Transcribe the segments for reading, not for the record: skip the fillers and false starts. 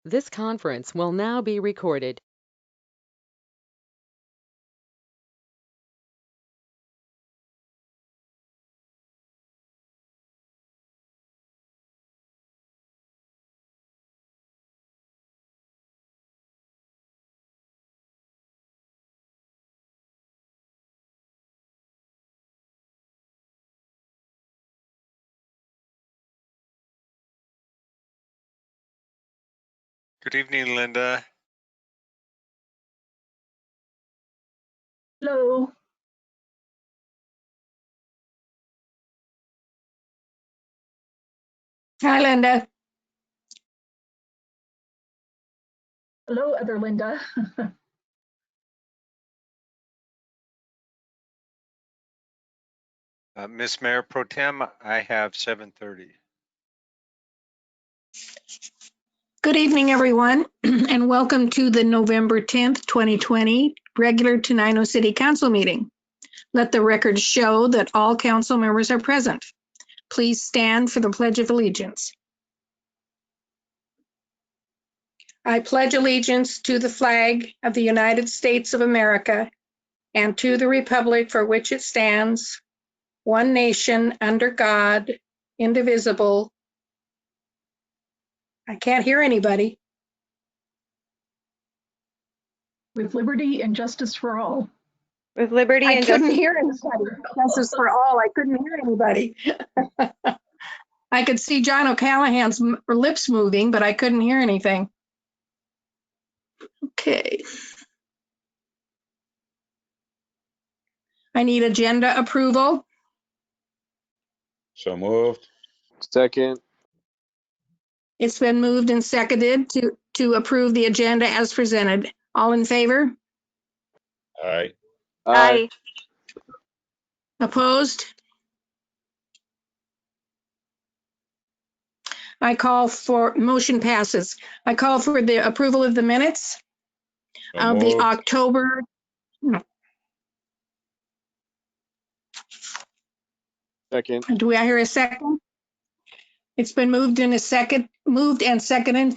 This conference will now be recorded. Good evening, Linda. Hello. Hi, Linda. Hello, other Linda. Miss Mayor Pro Tem, I have 7:30. Good evening, everyone, and welcome to the November 10th, 2020 regular Tenino City Council meeting. Let the record show that all council members are present. Please stand for the Pledge of Allegiance. I pledge allegiance to the flag of the United States of America and to the republic for which it stands, one nation under God, indivisible. I can't hear anybody. With liberty and justice for all. With liberty I and couldn't justice. hear anybody. Justice for all. I couldn't hear anybody. I could see John O'Callahan's lips moving, but I couldn't hear anything. Okay. I need agenda approval. So moved. Second. It's been moved and seconded to approve the agenda as presented. All in favor? Aye. Aye. Opposed? I call for, motion passes. I call for the approval of the minutes So of the moved. October. Second. Do I hear a second? It's been moved and seconded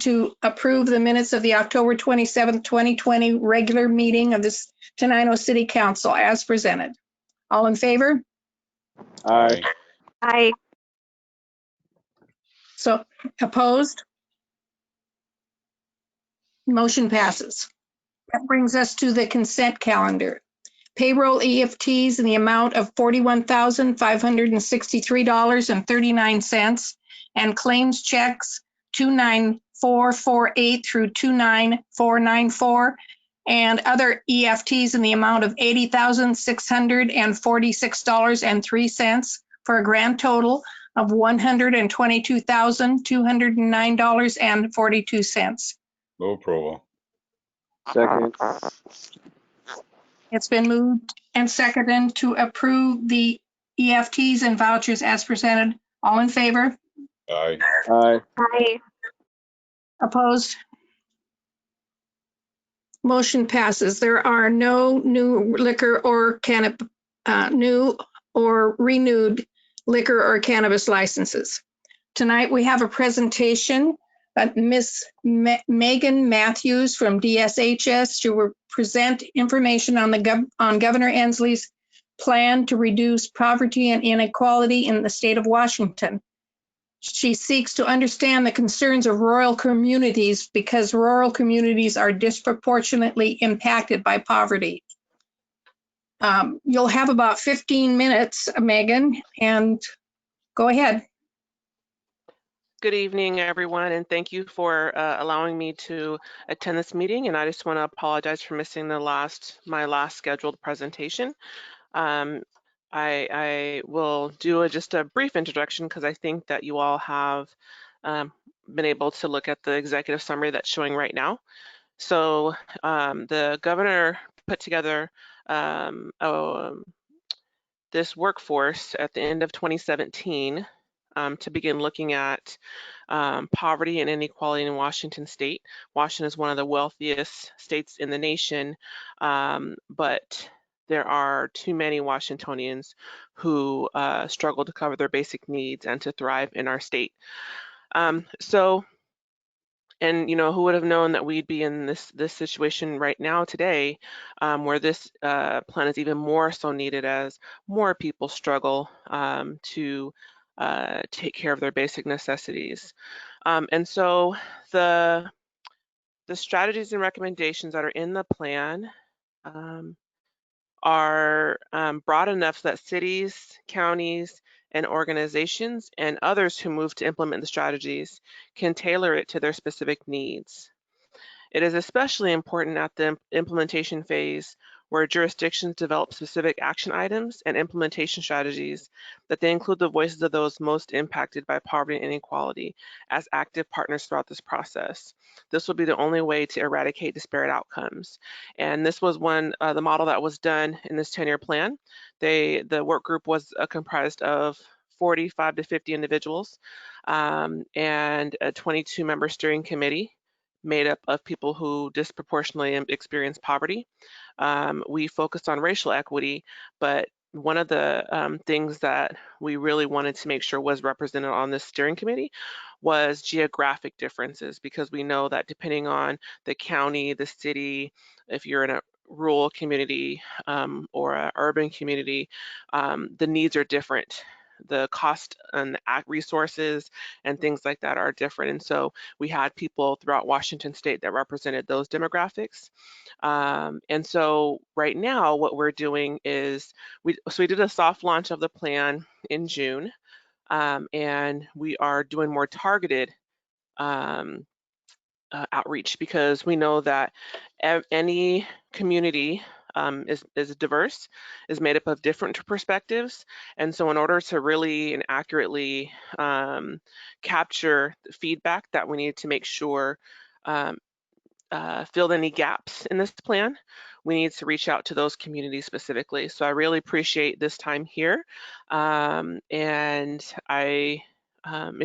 to approve the minutes of the October 27th, 2020 regular meeting of this Tenino City Council as presented. All in favor? Aye. Aye. So opposed? Motion passes. That brings us to the consent calendar. Payroll EFTs in the amount of $41,563.39 and claims checks 29448 through 29494 and other EFTs in the amount of $80,646.03 for a grand total of $122,209.42. Move approval. Second. It's been moved and seconded to approve the EFTs and vouchers as presented. All in favor? Aye. Aye. Aye. Opposed? Motion passes. There are no new liquor or new or renewed liquor or cannabis licenses. Tonight we have a presentation. Miss Megan Matthews from DSHS. She will present information on Governor Inslee's plan to reduce poverty and inequality in the state of Washington. She seeks to understand the concerns of rural communities because rural communities are disproportionately impacted by poverty. You'll have about 15 minutes, Megan, and go ahead. Good evening, everyone, and thank you for allowing me to attend this meeting. And I just want to apologize for missing my last scheduled presentation. I will do just a brief introduction because I think that you all have been able to look at the executive summary that's showing right now. So the governor put together this workforce at the end of 2017 to begin looking at poverty and inequality in Washington state. Washington is one of the wealthiest states in the nation, but there are too many Washingtonians who struggle to cover their basic needs and to thrive in our state. So And who would have known that we'd be in this situation right now today, where this plan is even more so needed as more people struggle to take care of their basic necessities. And so the strategies and recommendations that are in the plan are broad enough so that cities, counties, and organizations and others who move to implement the strategies can tailor it to their specific needs. It is especially important at the implementation phase where jurisdictions develop specific action items and implementation strategies that they include the voices of those most impacted by poverty and inequality as active partners throughout this process. This will be the only way to eradicate disparate outcomes. And this was the model that was done in this 10-year plan. The work group was comprised of 45 to 50 individuals and a 22-member steering committee made up of people who disproportionately experience poverty. We focused on racial equity, but one of the things that we really wanted to make sure was represented on this steering committee was geographic differences, because we know that depending on the county, the city, if you're in a rural community or an urban community, the needs are different. The cost and resources and things like that are different. And so we had people throughout Washington state that represented those demographics. And so right now what we're doing is, we did a soft launch of the plan in June, and we are doing more targeted outreach, because we know that any community is diverse, is made up of different perspectives. And so in order to really and accurately capture the feedback that we need to make sure filled any gaps in this plan, we need to reach out to those communities specifically. So I really appreciate this time here. And if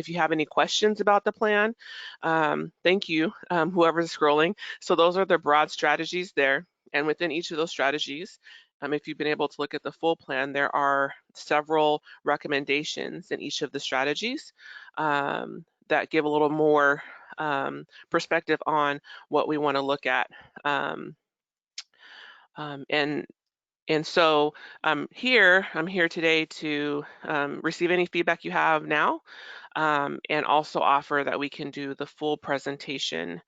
you have any questions about the plan, thank you, whoever's scrolling. So those are the broad strategies there. And within each of those strategies, if you've been able to look at the full plan, there are several recommendations in each of the strategies that give a little more perspective on what we want to look at. And so I'm here today to receive any feedback you have now, and also offer that we can do the full presentation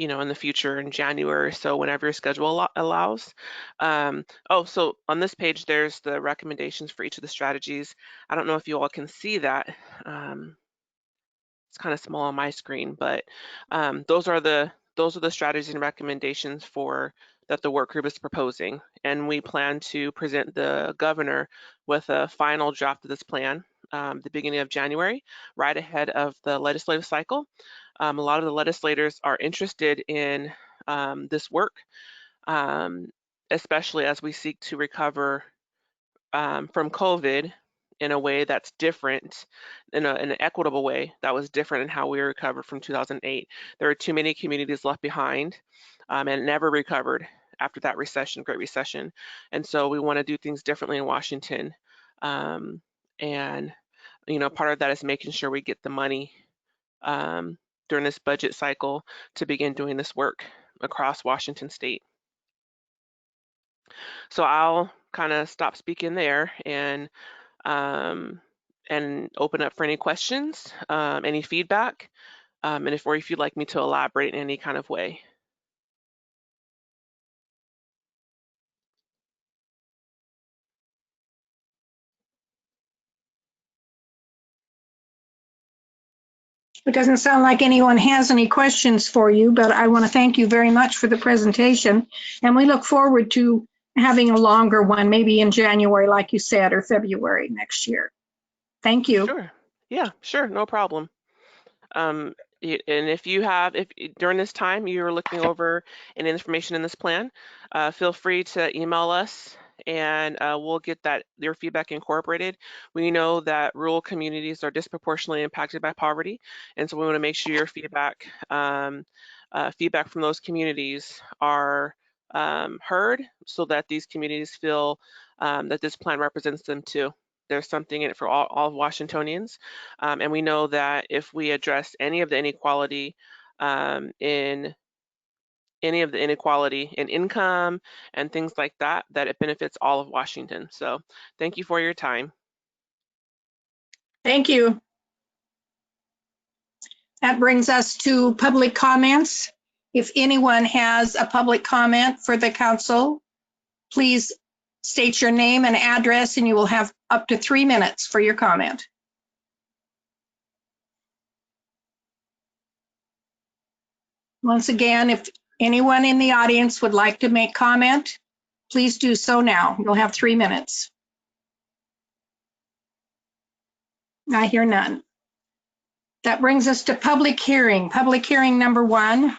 in the future in January, so whenever your schedule allows. So on this page, there's the recommendations for each of the strategies. I don't know if you all can see that. It's kind of small on my screen, but those are the strategies and recommendations that the work group is proposing. And we plan to present the governor with a final draft of this plan the beginning of January, right ahead of the legislative cycle. A lot of the legislators are interested in this work, especially as we seek to recover from COVID in a way that's different, in an equitable way that was different in how we recovered from 2008. There are too many communities left behind and never recovered after that Great Recession. And so we want to do things differently in Washington. And part of that is making sure we get the money during this budget cycle to begin doing this work across Washington state. So I'll kind of stop speaking there and open up for any questions, any feedback, and if you'd like me to elaborate in any kind of way. It doesn't sound like anyone has any questions for you, but I want to thank you very much for the presentation. And we look forward to having a longer one, maybe in January, like you said, or February next year. Thank you. Sure. Yeah, sure. No problem. And if during this time you're looking over any information in this plan, feel free to email us, and we'll get your feedback incorporated. We know that rural communities are disproportionately impacted by poverty, and so we want to make sure your feedback from those communities are heard, so that these communities feel that this plan represents them too. there's something in it for all Washingtonians. And we know that if we address any of the inequality in income and things like that, that it benefits all of Washington. So thank you for your time. Thank you. That brings us to public comments. If anyone has a public comment for the council, please state your name and address, and you will have up to 3 minutes for your comment. Once again, if anyone in the audience would like to make comment, please do so now. You'll have 3 minutes. I hear none. That brings us to public hearing. Public hearing number 1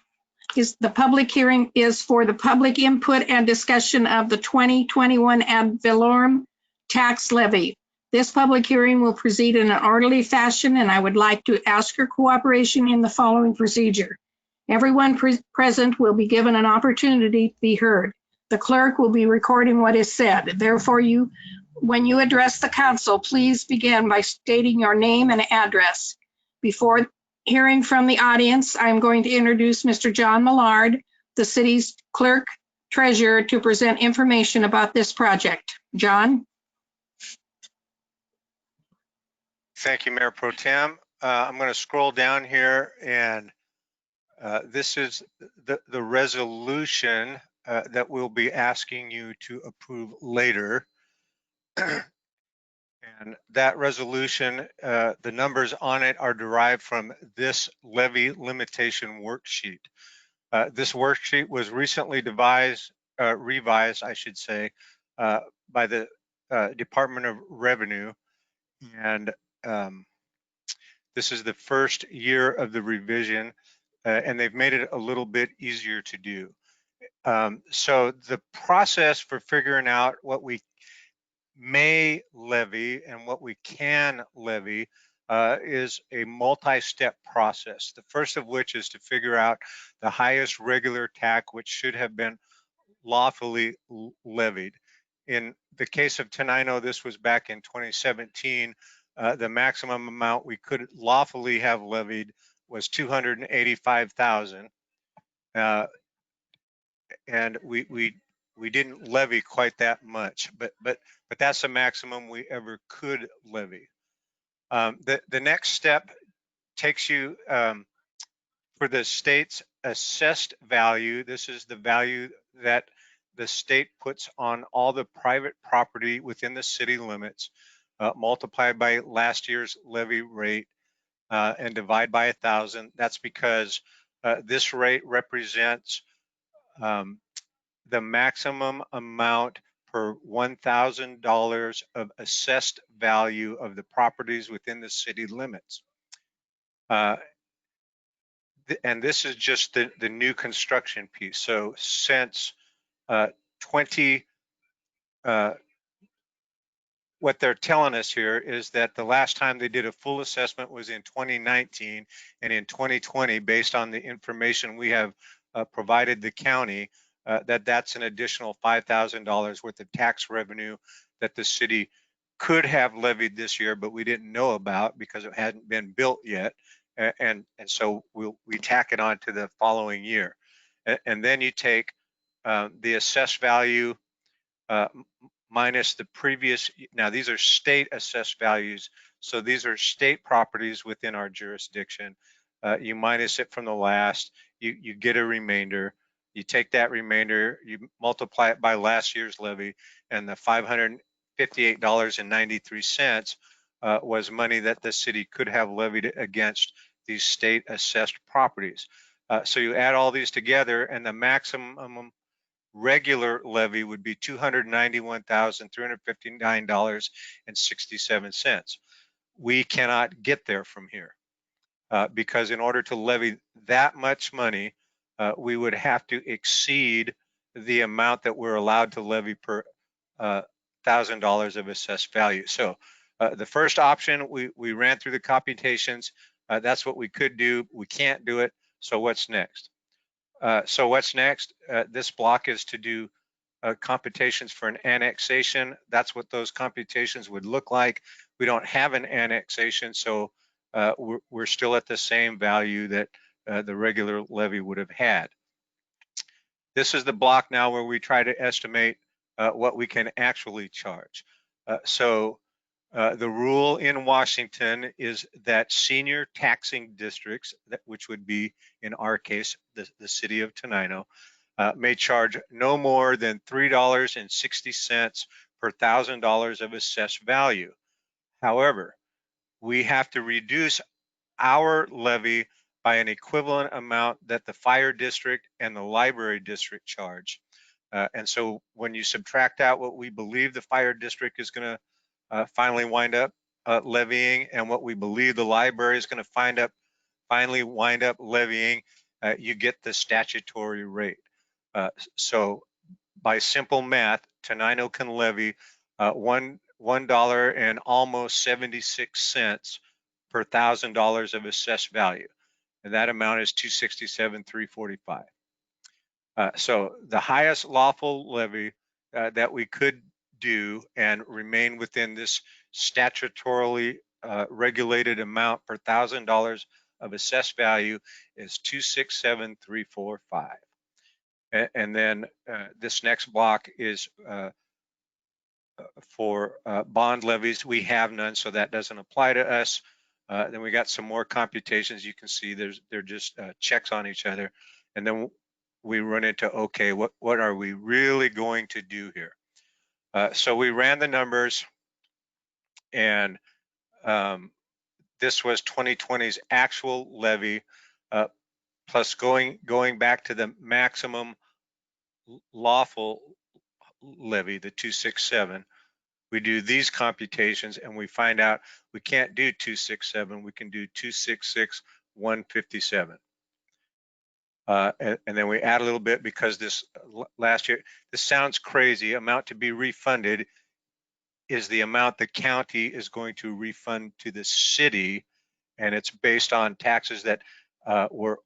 is the public hearing is for the public input and discussion of the 2021 ad valorem tax levy. This public hearing will proceed in an orderly fashion, and I would like to ask your cooperation in the following procedure. Everyone present will be given an opportunity to be heard. The clerk will be recording what is said. Therefore, when you address the council, please begin by stating your name and address. Before hearing from the audience, I'm going to introduce Mr. John Millard, the city's clerk treasurer, to present information about this project. John? Thank you, Mayor Pro Tem. I'm going to scroll down here, and this is the resolution that we'll be asking you to approve later. And that resolution, the numbers on it are derived from this levy limitation worksheet. This worksheet was recently revised, I should say, by the Department of Revenue. And this is the first year of the revision, and they've made it a little bit easier to do. So the process for figuring out what we may levy and what we can levy is a multi-step process. The first of which is to figure out the highest regular TAC, which should have been lawfully levied. In the case of Tenino, this was back in 2017. The maximum amount we could lawfully have levied was $285,000, and we didn't levy quite that much, but that's the maximum we ever could levy. The next step takes you for the state's assessed value. This is the value that the state puts on all the private property within the city limits, multiplied by last year's levy rate and divide by 1,000. That's because this rate represents the maximum amount per $1,000 of assessed value of the properties within the city limits. And this is just the new construction piece. So since what they're telling us here is that the last time they did a full assessment was in 2019, and in 2020, based on the information we have provided the county, that's an additional $5,000 worth of tax revenue that the city could have levied this year, but we didn't know about because it hadn't been built yet. And so we tack it on to the following year. And then you take the assessed value minus the previous. Now these are state assessed values, so these are state properties within our jurisdiction. You minus it from the last, you get a remainder. You take that remainder, you multiply it by last year's levy, and the $558.93 was money that the city could have levied against these state assessed properties. So you add all these together, and the maximum regular levy would be $291,359.67. We cannot get there from here because in order to levy that much money, we would have to exceed the amount that we're allowed to levy per $1,000 of assessed value. So the first option, we ran through the computations. That's what we could do. We can't do it. So what's next? This block is to do computations for an annexation. That's what those computations would look like. We don't have an annexation, so we're still at the same value that the regular levy would have had. This is the block now where we try to estimate what we can actually charge. The rule in Washington is that senior taxing districts, which would be in our case the city of Tenino, may charge no more than $3.60 per $1,000 of assessed value. However, we have to reduce our levy by an equivalent amount that the fire district and the library district charge. And so when you subtract out what we believe the fire district is going to finally wind up levying and what we believe the library is going to finally wind up levying, you get the statutory rate. So by simple math, Tenino can levy $1 and almost 76 cents per $1,000 of assessed value, and that amount is $267,345. So the highest lawful levy that we could do and remain within this statutorily regulated amount per $1,000 of assessed value is $267,345. And then this next block is for bond levies. We have none, so that doesn't apply to us. Then we got some more computations. You can see they're just checks on each other. And then we run into, okay, what are we really going to do here? So we ran the numbers, and this was 2020's actual levy, plus going back to the maximum lawful levy, the 267. We do these computations and we find out we can't do 267, we can do 266,157. And then we add a little bit because this last year, this sounds crazy, amount to be refunded is the amount the county is going to refund to the city, and it's based on taxes that were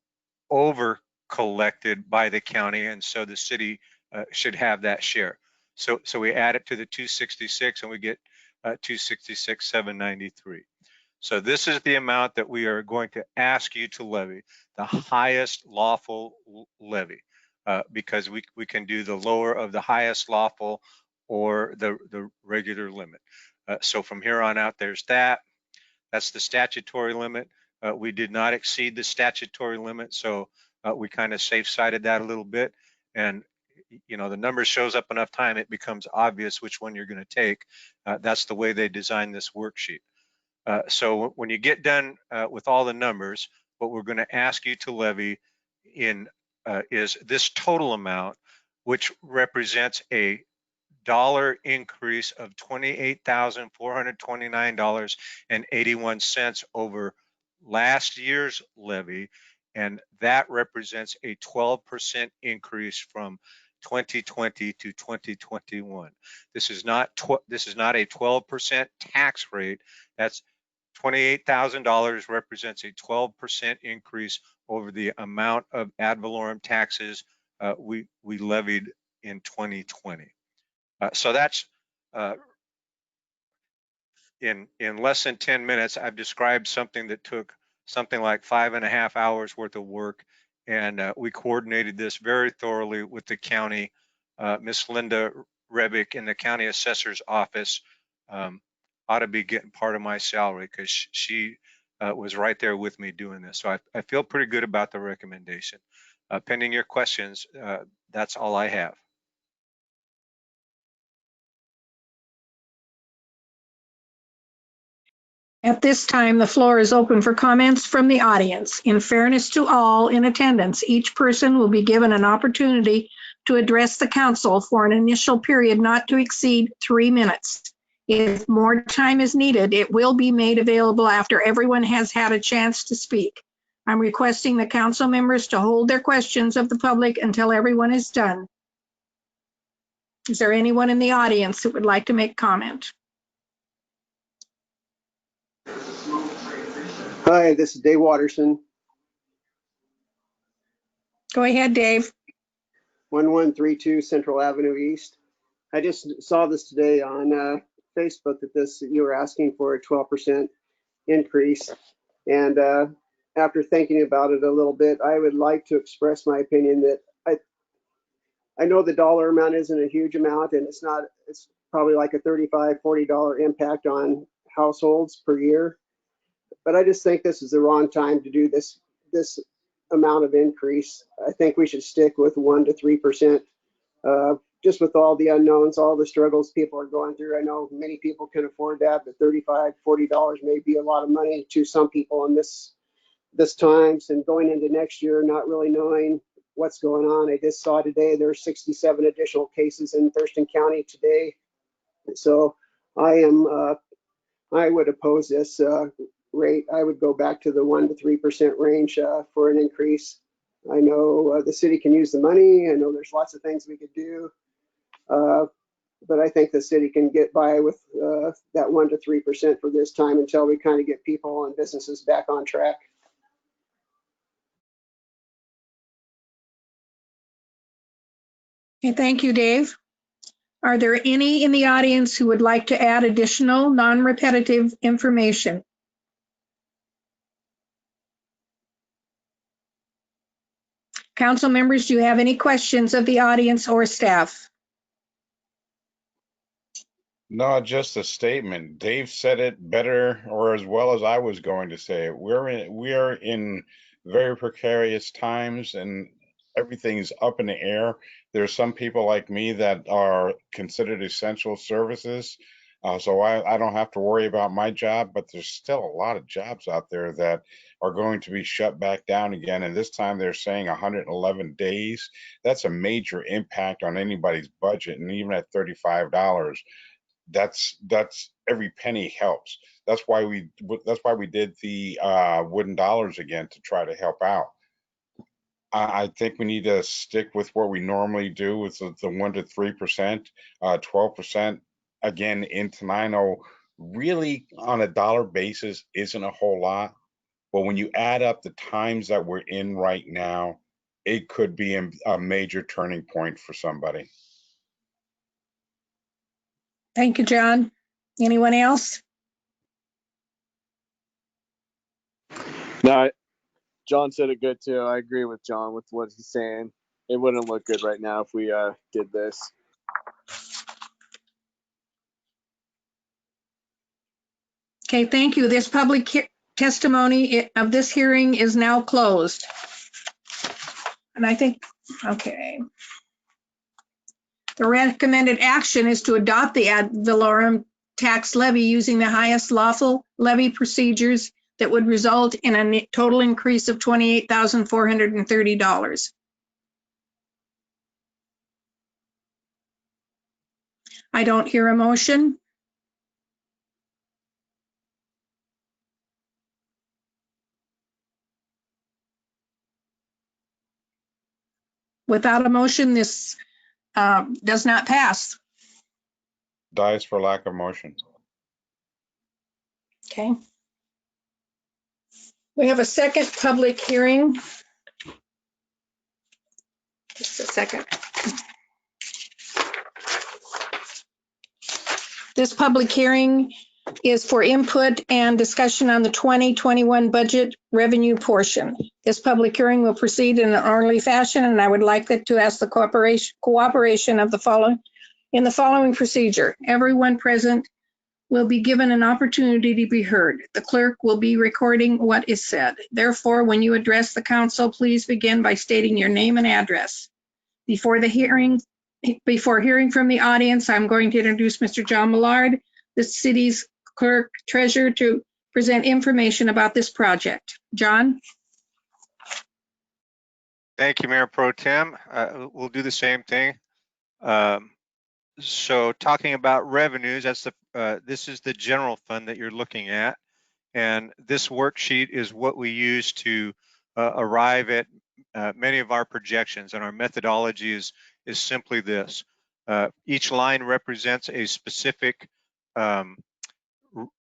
over collected by the county, and so the city should have that share. So we add it to the 266 and we get 266,793. So this is the amount that we are going to ask you to levy, the highest lawful levy, because we can do the lower of the highest lawful or the regular limit. So from here on out, there's that. That's the statutory limit. We did not exceed the statutory limit, so we kind of safe-sided that a little bit. And you know, the number shows up enough time, it becomes obvious which one you're going to take. That's the way they designed this worksheet. So when you get done with all the numbers, what we're going to ask you to levy in is this total amount, which represents a dollar increase of $28,429.81 over last year's levy, and that represents a 12% increase from 2020 to 2021. This is not a 12% tax rate. That's $28,000 represents a 12% increase over the amount of ad valorem taxes we levied in 2020. So that's in less than 10 minutes, I've described something that took something like 5.5 hours worth of work, and we coordinated this very thoroughly with the county. Miss Linda Rebick in the county assessor's office ought to be getting part of my salary because she was right there with me doing this. So I feel pretty good about the recommendation. Pending your questions, that's all I have. At this time, the floor is open for comments from the audience. In fairness to all in attendance, each person will be given an opportunity to address the council for an initial period not to exceed 3 minutes. If more time is needed, it will be made available after everyone has had a chance to speak. I'm requesting the council members to hold their questions of the public until everyone is done. Is there anyone in the audience that would like to make comment? Hi, this is Dave Watterson. Go ahead, Dave. 1132 Central Avenue East. I just saw this today on Facebook that you were asking for a 12% increase. And after thinking about it a little bit, I would like to express my opinion that I know the dollar amount isn't a huge amount, and it's probably like a $35, $40 impact on households per year. But I just think this is the wrong time to do this amount of increase. I think we should stick with 1 to 3%. Just with all the unknowns, all the struggles people are going through. I know many people can afford that, but $35, $40 may be a lot of money to some people in this times, and going into next year, not really knowing what's going on. I just saw today there are 67 additional cases in Thurston County today. So I would oppose this rate. I would go back to the 1 to 3% range for an increase. I know the city can use the money. I know there's lots of things we could do. But I think the city can get by with that 1 to 3% for this time until we kind of get people and businesses back on track. Okay, thank you, Dave. Are there any in the audience who would like to add additional non-repetitive information? Council members, do you have any questions of the audience or staff? No, just a statement. Dave said it better or as well as I was going to say it. We are in very precarious times and everything's up in the air. There's some people like me that are considered essential services. So I don't have to worry about my job, but there's still a lot of jobs out there that are going to be shut back down again. And this time they're saying 111 days. That's a major impact on anybody's budget. And even at $35, that's every penny helps. That's why we did the wooden dollars again, to try to help out. I think we need to stick with what we normally do with the 1 to 3%, 12% again in Tenino. Really, on a dollar basis, isn't a whole lot, but when you add up the times that we're in right now, it could be a major turning point for somebody. Thank you, John. Anyone else? No, John said it good too. I agree with John with what he's saying. It wouldn't look good right now if we did this. Okay, thank you. This public testimony of this hearing is now closed. And I think, okay. The recommended action is to adopt the ad valorem tax levy using the highest lawful levy procedures that would result in a total increase of $28,430. I don't hear a motion. Without a motion, this does not pass. Dies for lack of motion. Okay. We have a second public hearing. Just a second. This public hearing is for input and discussion on the 2021 budget revenue portion. This public hearing will proceed in an orderly fashion, and I would like to ask the cooperation of the following procedure. Everyone present will be given an opportunity to be heard. The clerk will be recording what is said. Therefore, when you address the council, please begin by stating your name and address. Before hearing from the audience, I'm going to introduce Mr. John Millard, the city's clerk treasurer, to present information about this project. John? Thank you, Mayor Pro Tem. We'll do the same thing. So talking about revenues, that's this is the general fund that you're looking at. And this worksheet is what we use to arrive at many of our projections. And our methodology is simply this. Each line represents a specific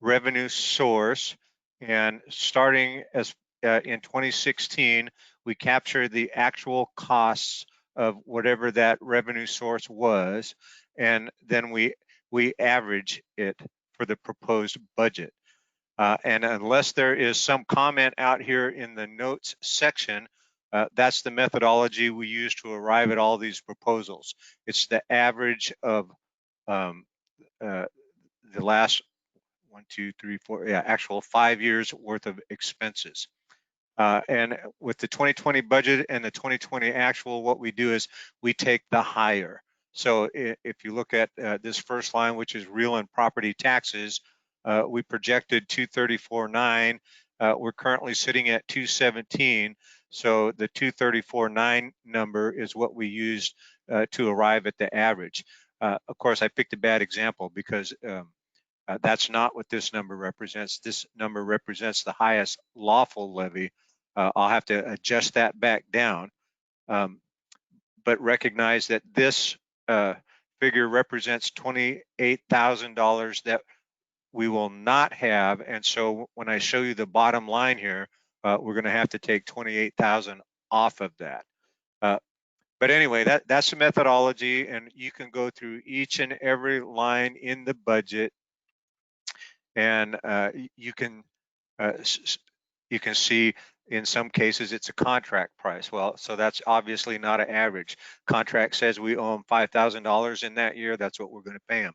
revenue source. And starting as in 2016, we capture the actual costs of whatever that revenue source was, and then we average it for the proposed budget. And unless there is some comment out here in the notes section, that's the methodology we use to arrive at all these proposals. It's the average of the last 1, 2, 3, 4, actual 5 years worth of expenses. And with the 2020 budget and the 2020 actual, what we do is we take the higher. So if you look at this first line, which is real and property taxes, we projected 234.9. We're currently sitting at 217. So the 234.9 number is what we used to arrive at the average. Of course, I picked a bad example because that's not what this number represents. This number represents the highest lawful levy. I'll have to adjust that back down, but recognize that this figure represents $28,000 that we will not have. And so when I show you the bottom line here, we're going to have to take 28,000 off of that. But anyway, that's the methodology, and you can go through each and every line in the budget, and you can see in some cases it's a contract price. Well, so that's obviously not an average. Contract says we owe them $5,000 in that year. That's what we're going to pay them.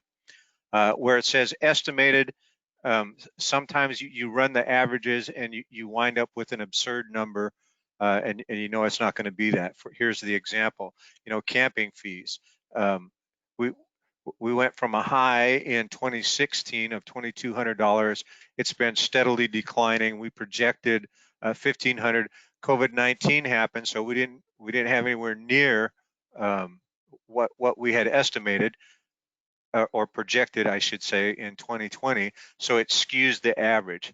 Where it says estimated, sometimes you run the averages and you wind up with an absurd number, and you know it's not going to be that. Here's the example. You know, camping fees. We went from a high in 2016 of $2,200. It's been steadily declining. We projected $1,500. COVID-19 happened, so we didn't have anywhere near what we had estimated or projected, I should say, in 2020. So it skews the average.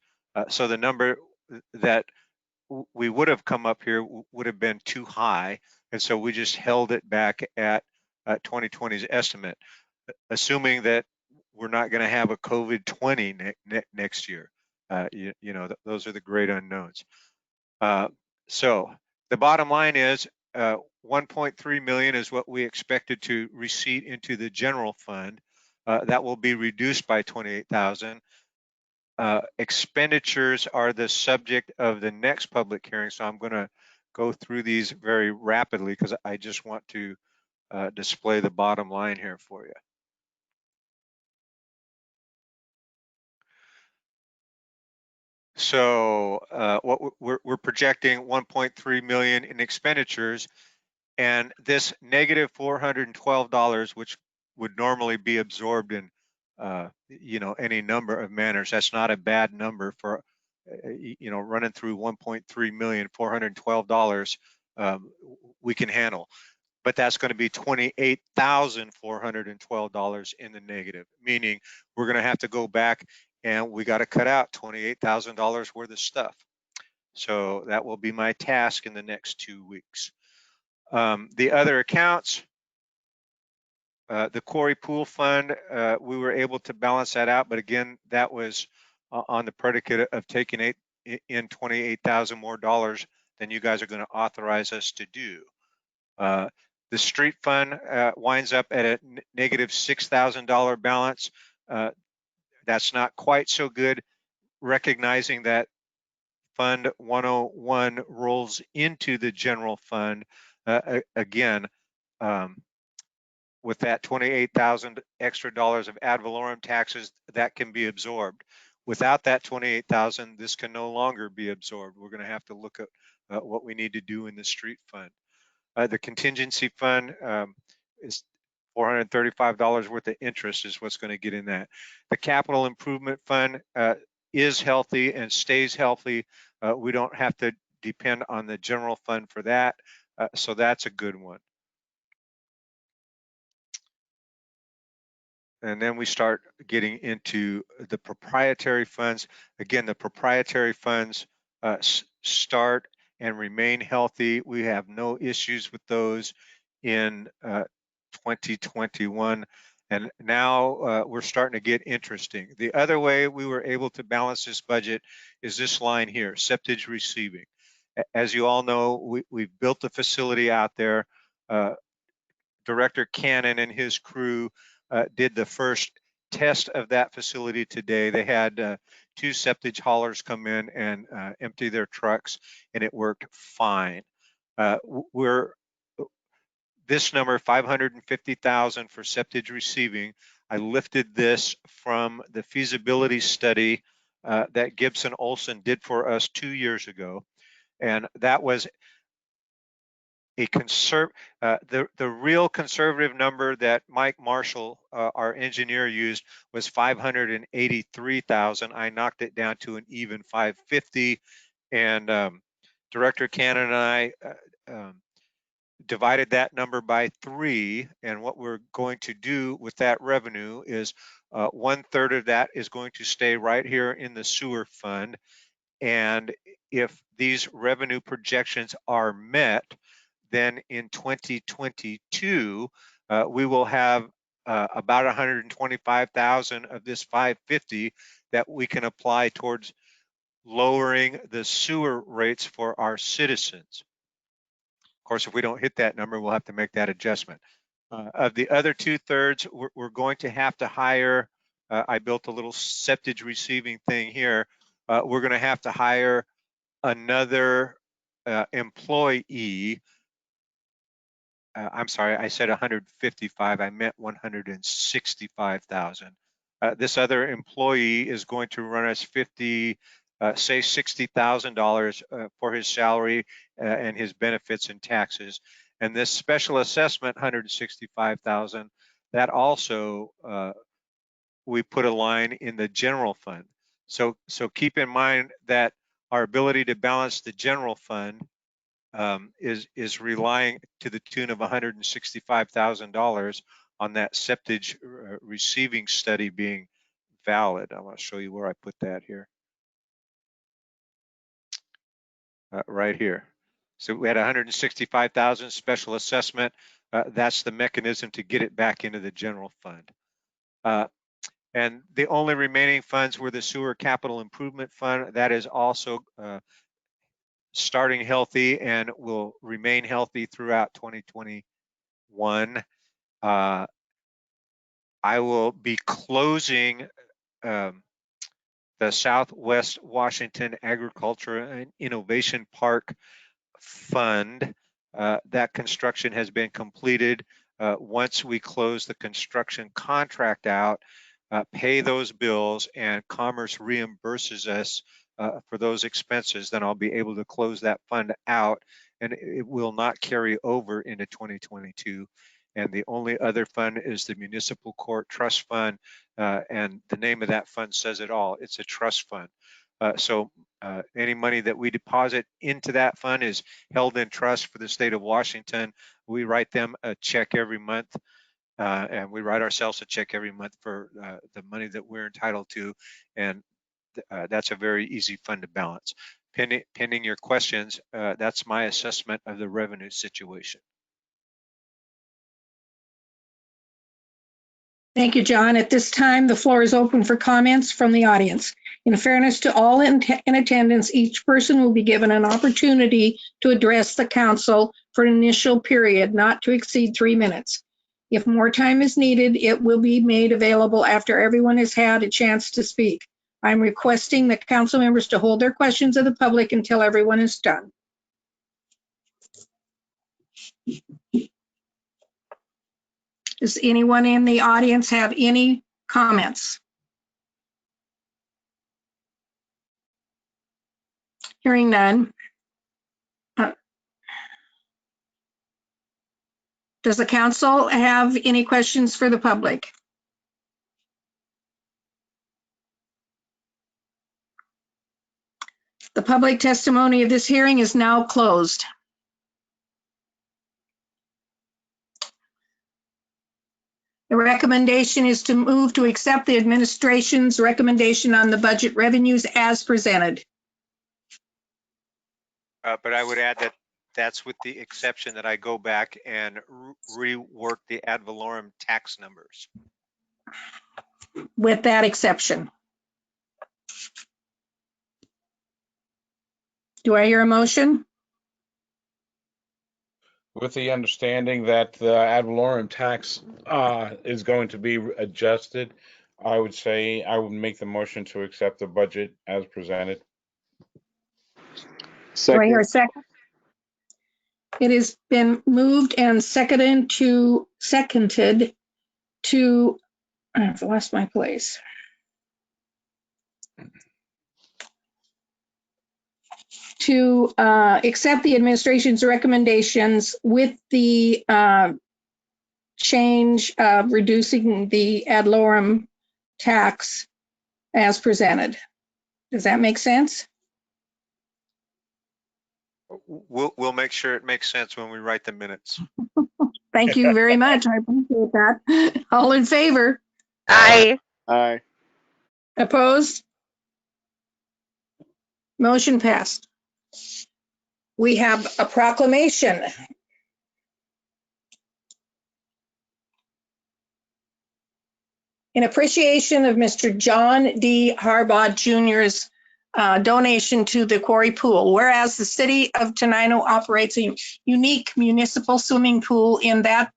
So the number that we would have come up here would have been too high, and so we just held it back at 2020's estimate, assuming that we're not going to have a COVID-20 next year. You know, those are the great unknowns. So the bottom line is 1.3 million is what we expected to receipt into the general fund. That will be reduced by 28,000. Expenditures are the subject of the next public hearing, so I'm going to go through these very rapidly because I just want to display the bottom line here for you. So what we're projecting 1.3 million in expenditures, and this negative $412, which would normally be absorbed in you know, any number of manners. That's not a bad number for you know, running through 1.3 million, $412 we can handle. But that's going to be $28,412 in the negative, meaning we're going to have to go back and we got to cut out $28,000 worth of stuff. So that will be my task in the next 2 weeks. The other accounts, the quarry pool fund, we were able to balance that out, but again, that was on the predicate of taking in 28,000 more dollars than you guys are going to authorize us to do. The street fund winds up at a negative $6,000 balance. That's not quite so good, recognizing that Fund 101 rolls into the general fund. Again, with that 28,000 extra dollars of ad valorem taxes, that can be absorbed. Without that 28,000, this can no longer be absorbed. We're going to have to look at what we need to do in the street fund. The contingency fund is $435 worth of interest is what's going to get in that. The capital improvement fund is healthy and stays healthy. We don't have to depend on the general fund for that. So that's a good one. And then we start getting into the proprietary funds. Again, the proprietary funds start and remain healthy. We have no issues with those in 2021. And now we're starting to get interesting. The other way we were able to balance this budget is this line here, septage receiving. As you all know, we've built the facility out there. Director Cannon and his crew did the first test of that facility today. They had 2 septage haulers come in and empty their trucks, and it worked fine. This number, 550,000 for septage receiving, I lifted this from the feasibility study that Gibson Olson did for us 2 years ago, and that was a the real conservative number that Mike Marshall, our engineer, used was 583,000. I knocked it down to an even 550, and Director Cannon and I divided that number by 3, and what we're going to do with that revenue is 1/3 of that is going to stay right here in the sewer fund, and if these revenue projections are met, then in 2022 we will have about 125,000 of this 550 that we can apply towards lowering the sewer rates for our citizens. Of course, if we don't hit that number, we'll have to make that adjustment. Of the other 2/3, we're going to have to hire, I built a little septage receiving thing here. We're going to have to hire another employee. I'm sorry, I said 155, I meant 165,000. This other employee is going to run us say $60,000 for his salary and his benefits and taxes. And this special assessment, 165,000, that also we put a line in the general fund. So keep in mind that our ability to balance the general fund is relying to the tune of $165,000 on that septage receiving study being valid. I want to show you where I put that here. Right here. So we had 165,000 special assessment. That's the mechanism to get it back into the general fund. And the only remaining funds were the sewer capital improvement fund. That is also starting healthy and will remain healthy throughout 2021. I will be closing the Southwest Washington Agriculture and Innovation Park Fund. That construction has been completed. Once we close the construction contract out, pay those bills, and Commerce reimburses us for those expenses, then I'll be able to close that fund out, and it will not carry over into 2022. And the only other fund is the Municipal Court Trust Fund, and the name of that fund says it all. It's a trust fund. So any money that we deposit into that fund is held in trust for the state of Washington. We write them a check every month, and we write ourselves a check every month for the money that we're entitled to, and that's a very easy fund to balance. Pending your questions, that's my assessment of the revenue situation. Thank you, John. At this time, the floor is open for comments from the audience. In fairness to all in attendance, each person will be given an opportunity to address the council for an initial period not to exceed 3 minutes. If more time is needed, it will be made available after everyone has had a chance to speak. I'm requesting the council members to hold their questions of the public until everyone is done. Does anyone in the audience have any comments? Hearing none. Does the council have any questions for the public? The public testimony of this hearing is now closed. The recommendation is to move to accept the administration's recommendation on the budget revenues as presented. But I would add that that's with the exception that I go back and rework the ad valorem tax numbers. With that exception. Do I hear a motion? With the understanding that the ad valorem tax is going to be adjusted, I would say I would make the motion to accept the budget as presented. Do I hear a Second. second? It has been moved and seconded to, I've lost my place. To accept the administration's recommendations with the change of reducing the ad valorem tax as presented. Does that make sense? We'll make sure it makes sense when we write the minutes. Thank you very much. I appreciate that. All in favor? Aye. Aye. Opposed? Motion passed. We have a proclamation. In appreciation of Mr. John D. Harbaugh Jr.'s donation to the quarry pool, whereas the city of Tenino operates a unique municipal swimming pool in that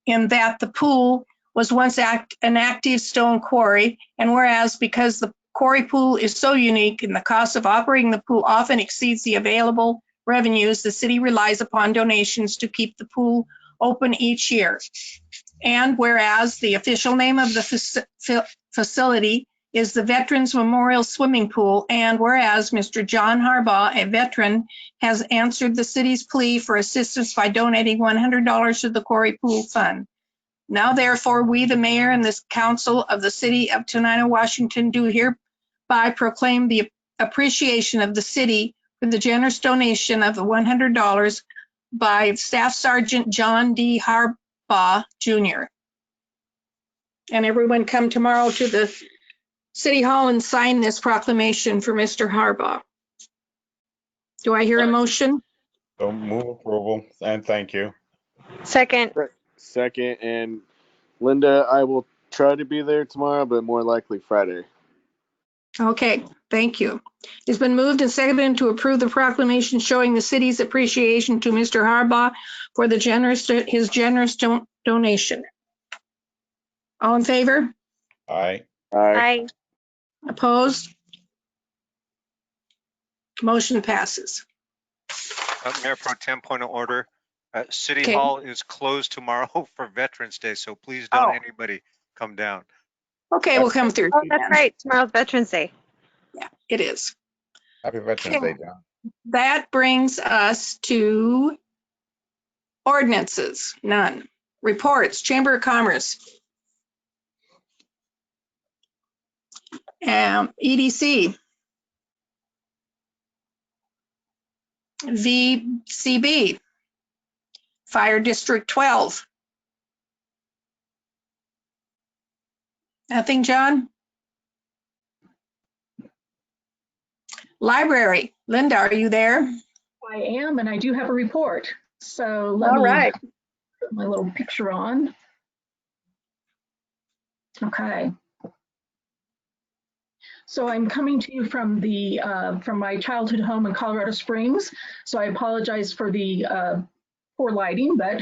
the pool was once an active stone quarry, and whereas because the quarry pool is so unique and the cost of operating the pool often exceeds the available revenues, the city relies upon donations to keep the pool open each year. And whereas the official name of the facility is the Veterans Memorial Swimming Pool, and whereas Mr. John Harbaugh, a veteran, has answered the city's plea for assistance by donating $100 to the Quarry Pool Fund. Now therefore, we, the mayor and the council of the city of Tenino, Washington, do hereby proclaim the appreciation of the city for the generous donation of the $100 by Staff Sergeant John D. Harbaugh Jr. And everyone come tomorrow to the City Hall and sign this proclamation for Mr. Harbaugh. Do I hear a motion? So move approval and thank you. Second. Second. And Linda, I will try to be there tomorrow, but more likely Friday. Okay, thank you. It's been moved and seconded to approve the proclamation showing the city's appreciation to Mr. Harbaugh for his generous donation. All in favor? Aye. Aye. Aye. Opposed? Motion passes. Mayor Pro Tem, point of order. City Okay. Hall is closed tomorrow for Veterans Day, so please don't anybody come down. Okay, we'll come through. Oh, that's right. Tomorrow's Veterans Day. Yeah, it is. Happy Veterans Okay. Day, John. That brings us to ordinances. None. Reports, Chamber of Commerce. EDC. VCB. Fire District 12. Nothing, John? Library. Linda, are you there? I am, and I do have a report. So let All me right. put my little picture on. Okay. So I'm coming to you from my childhood home in Colorado Springs. So I apologize for the poor lighting, but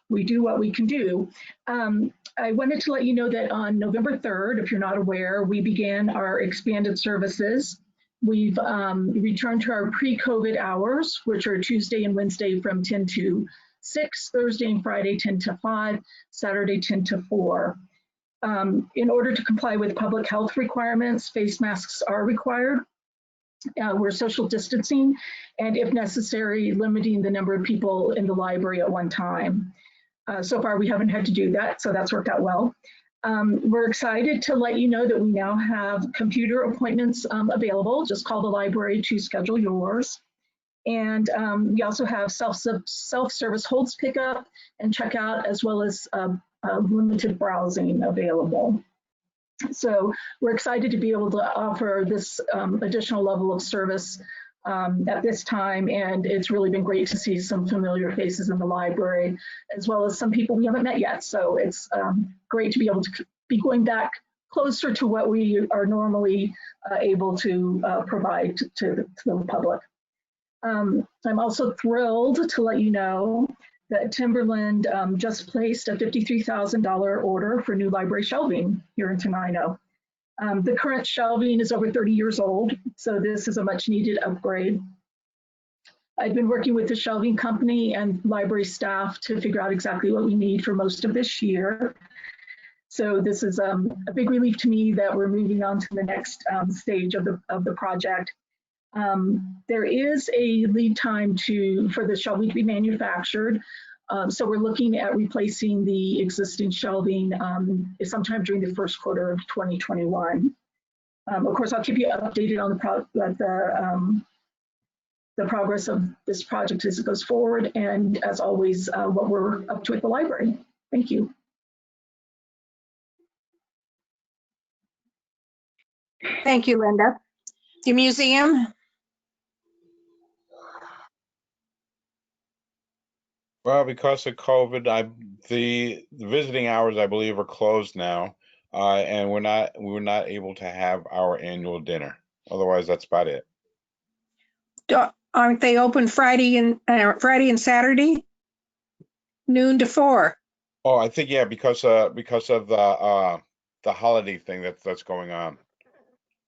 we do what we can do. I wanted to let you know that on November 3rd, if you're not aware, we began our expanded services. We've returned to our pre-COVID hours, which are Tuesday and Wednesday from 10 to 6, Thursday and Friday 10 to 5, Saturday 10 to 4. In order to comply with public health requirements, face masks are required. We're social distancing, and if necessary, limiting the number of people in the library at one time. So far, we haven't had to do that, so that's worked out well. We're excited to let you know that we now have computer appointments available. Just call the library to schedule yours. And we also have self-service holds pickup and checkout, as well as limited browsing available. So we're excited to be able to offer this additional level of service at this time, and it's really been great to see some familiar faces in the library, as well as some people we haven't met yet. So it's great to be able to be going back closer to what we are normally able to provide to the public. I'm also thrilled to let you know that Timberland just placed a $53,000 order for new library shelving here in Tenino. The current shelving is over 30 years old, so this is a much needed upgrade. I've been working with the shelving company and library staff to figure out exactly what we need for most of this year. So this is a big relief to me that we're moving on to the next stage of the project. There is a lead time for the shelving to be manufactured. So we're looking at replacing the existing shelving sometime during the first quarter of 2021. Of course, I'll keep you updated on the progress of this project as it goes forward, and as always, what we're up to at the library. Thank you. Thank you, Linda. The museum? Well, because of COVID, the visiting hours, I believe, are closed now, and we're not able to have our annual dinner. Otherwise, that's about it. Aren't they open Friday and Saturday, noon to 4? Oh, I think yeah, because of the holiday thing that's going on.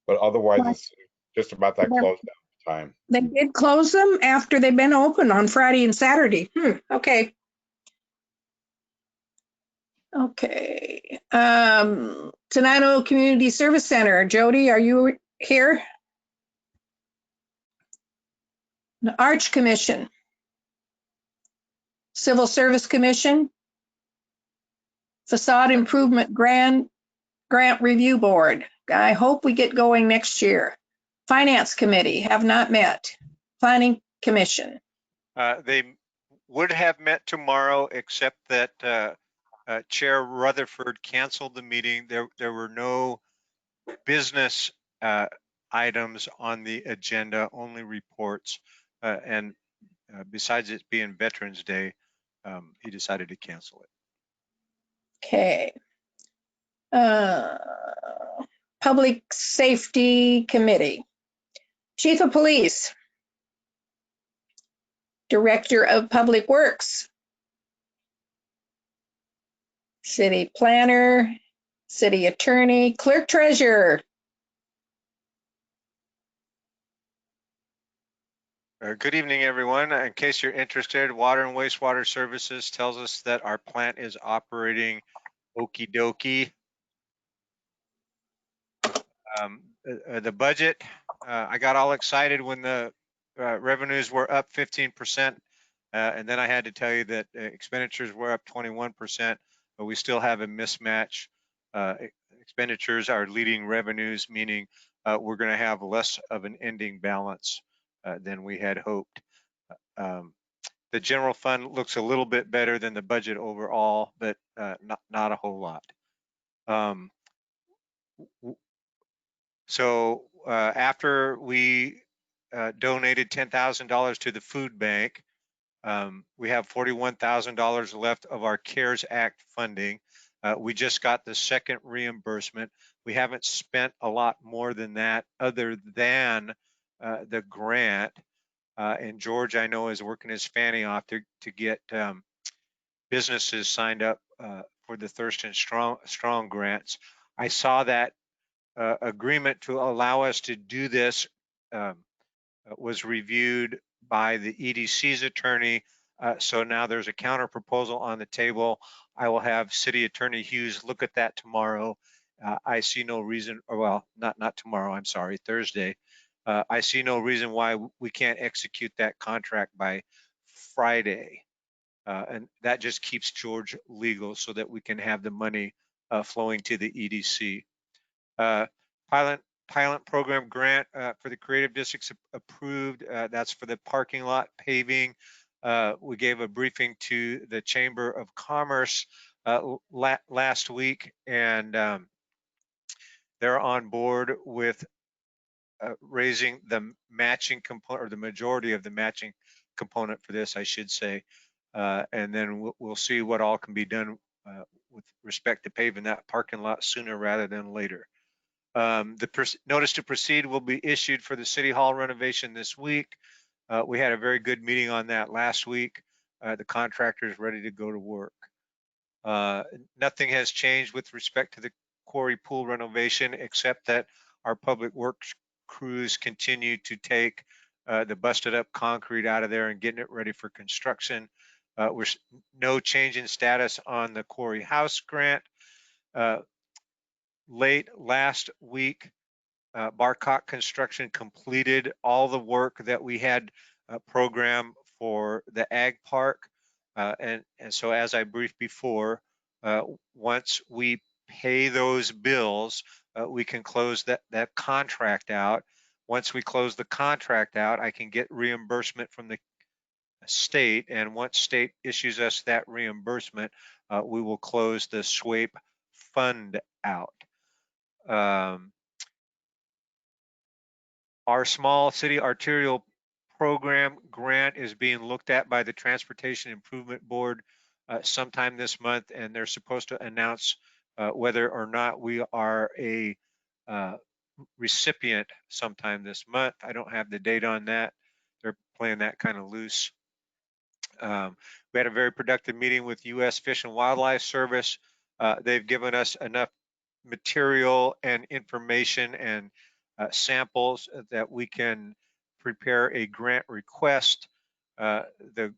But otherwise, it's just about that close down time. They did close them after they've been open on Friday and Saturday. Okay. Okay. Tenino Community Service Center. Jody, are you here? The Arch Commission. Civil Service Commission. Facade Improvement Grant Review Board. I hope we get going next year. Finance Committee have not met. Planning Commission. They would have met tomorrow, except that Chair Rutherford canceled the meeting. There were no business items on the agenda, only reports. And besides it being Veterans Day, he decided to cancel it. Okay. Public Safety Committee. Chief of Police. Director of Public Works. City Planner. City Attorney. Clerk Treasurer. Good evening, everyone. In case you're interested, Water and Wastewater Services tells us that our plant is operating okie dokie. The budget, I got all excited when the revenues were up 15%, and then I had to tell you that expenditures were up 21%, but we still have a mismatch. Expenditures are leading revenues, meaning we're going to have less of an ending balance than we had hoped. The general fund looks a little bit better than the budget overall, but not a whole lot. So after we donated $10,000 to the food bank, we have $41,000 left of our CARES Act funding. We just got the second reimbursement. We haven't spent a lot more than that other than the grant. And George, I know, is working his fanny off to get businesses signed up for the Thurston Strong grants. I saw that agreement to allow us to do this was reviewed by the EDC's attorney. So now there's a counter proposal on the table. I will have City Attorney Hughes look at that tomorrow. I see no reason, or well, not tomorrow, I'm sorry, Thursday. I see no reason why we can't execute that contract by Friday. And that just keeps George legal so that we can have the money flowing to the EDC. Pilot program grant for the creative districts approved. That's for the parking lot paving. We gave a briefing to the Chamber of Commerce last week, and they're on board with raising the matching component, or the majority of the matching component for this, I should say. And then we'll see what all can be done with respect to paving that parking lot sooner rather than later. The notice to proceed will be issued for the City Hall renovation this week. We had a very good meeting on that last week. The contractor is ready to go to work. Nothing has changed with respect to the quarry pool renovation, except that our public works crews continue to take the busted up concrete out of there and getting it ready for construction. We're no change in status on the quarry house grant. Late last week, Barcock Construction completed all the work that we had programmed for the Ag Park. And so as I briefed before, once we pay those bills, we can close that contract out. Once we close the contract out, I can get reimbursement from the state. And once state issues us that reimbursement, we will close the SWAPE fund out. Our small city arterial program grant is being looked at by the Transportation Improvement Board sometime this month, and they're supposed to announce whether or not we are a recipient sometime this month. I don't have the date on that. They're playing that kind of loose. We had a very productive meeting with U.S. Fish and Wildlife Service. They've given us enough material and information and samples that we can prepare a grant request. The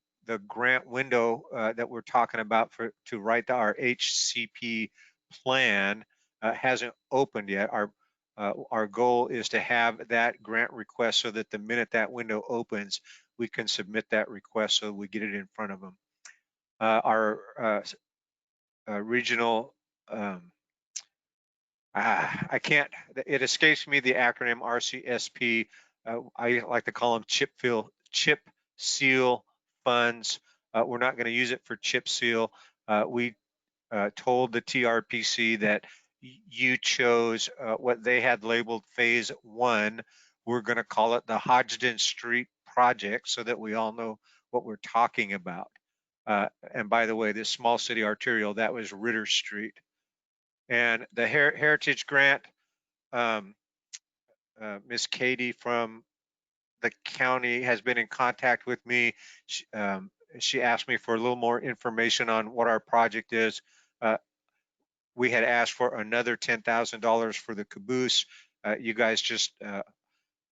grant window that we're talking about to write our HCP plan hasn't opened yet. Our goal is to have that grant request so that the minute that window opens, we can submit that request so we get it in front of them. Our regional it escapes me the acronym RCSP. I like to call them chip seal funds. We're not going to use it for chip seal. We told the TRPC that you chose what they had labeled phase 1. We're going to call it the Hodgdon Street project so that we all know what we're talking about. And by the way, this small city arterial, that was Ritter Street. And the Heritage Grant, Miss Katie from the county has been in contact with me. She asked me for a little more information on what our project is. We had asked for another $10,000 for the caboose. You guys just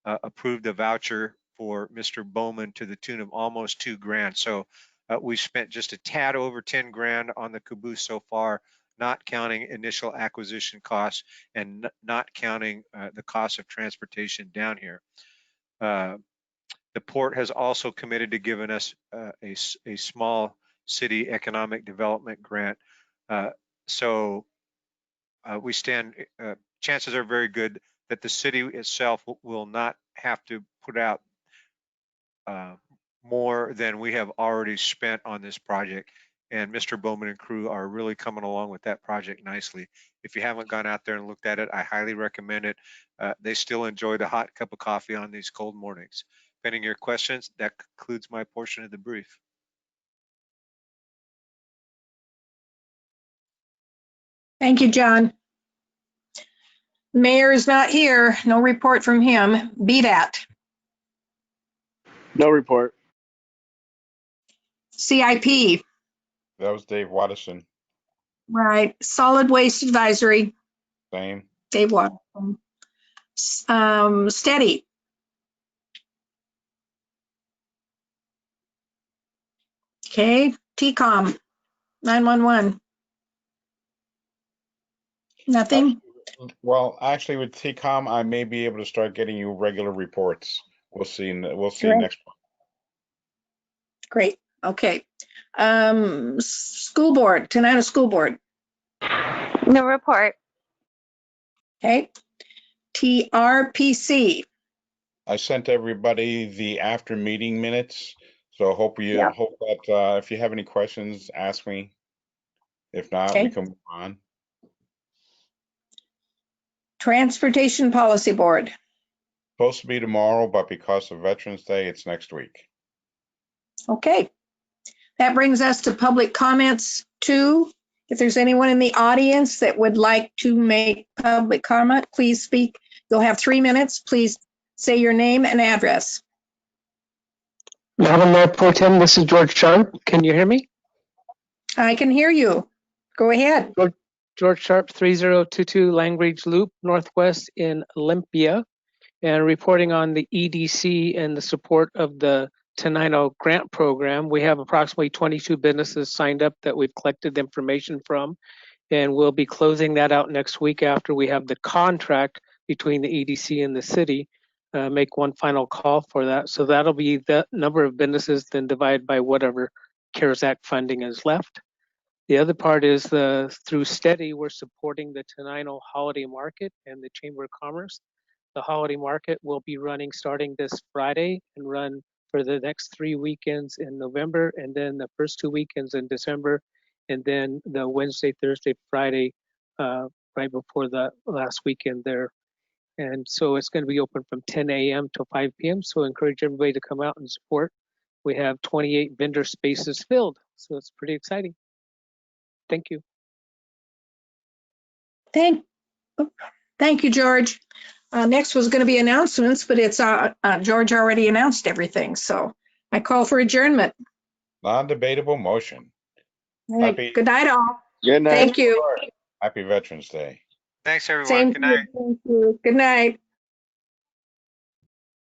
approved a voucher for Mr. Bowman to the tune of almost $2 grand. So we spent just a tad over 10 grand on the caboose so far, not counting initial acquisition costs and not counting the cost of transportation down here. The port has also committed to giving us a small city economic development grant. So we stand, chances are very good that the city itself will not have to put out more than we have already spent on this project. And Mr. Bowman and crew are really coming along with that project nicely. If you haven't gone out there and looked at it, I highly recommend it. They still enjoy the hot cup of coffee on these cold mornings. Pending your questions, that concludes my portion of the brief. Thank you, John. Mayor is not here. No report from him. BDAT. No report. CIP. That was Dave Watterson. Right. Solid Waste Advisory. Same. Dave Watterson. Steady. Okay. TCOM. 911. Nothing. Well, actually, with TCOM, I may be able to start getting you regular reports. We'll see. We'll see Great. next month. Great. Okay. School board. Tenino School Board. No report. Okay. TRPC. I sent everybody the after meeting minutes, so hope that if you have any questions, ask me. If not, Okay. we can move on. Transportation Policy Board. Supposed to be tomorrow, but because of Veterans Day, it's next week. Okay. That brings us to public comments 2. If there's anyone in the audience that would like to make public comment, please speak. You'll have 3 minutes. Please say your name and address. Madam Mayor Pro Tem, this is George Sharp. Can you hear me? I can hear you. Go ahead. George Sharp, 3022 Langridge Loop, Northwest in Olympia, and reporting on the EDC and the support of the Tenino grant program. We have approximately 22 businesses signed up that we've collected information from, and we'll be closing that out next week after we have the contract between the EDC and the city. Make one final call for that. So that'll be the number of businesses, then divided by whatever CARES Act funding is left. The other part is through STEADY, we're supporting the Tenino Holiday Market and the Chamber of Commerce. The holiday market will be running starting this Friday and run for the next 3 weekends in November, and then the first 2 weekends in December, and then the Wednesday, Thursday, Friday, right before the last weekend there. And so it's going to be open from 10 a.m. to 5 p.m. So I encourage everybody to come out and support. We have 28 vendor spaces filled, so it's pretty exciting. Thank you. Thank you, George. Next was going to be announcements, but it's George already announced everything. So I call for adjournment. Non-debatable motion. All right. Happy- Good night, all. Good night. Thank you. Happy Veterans Day. Thanks, everyone. Same Good to you. night. Thank you. Good night.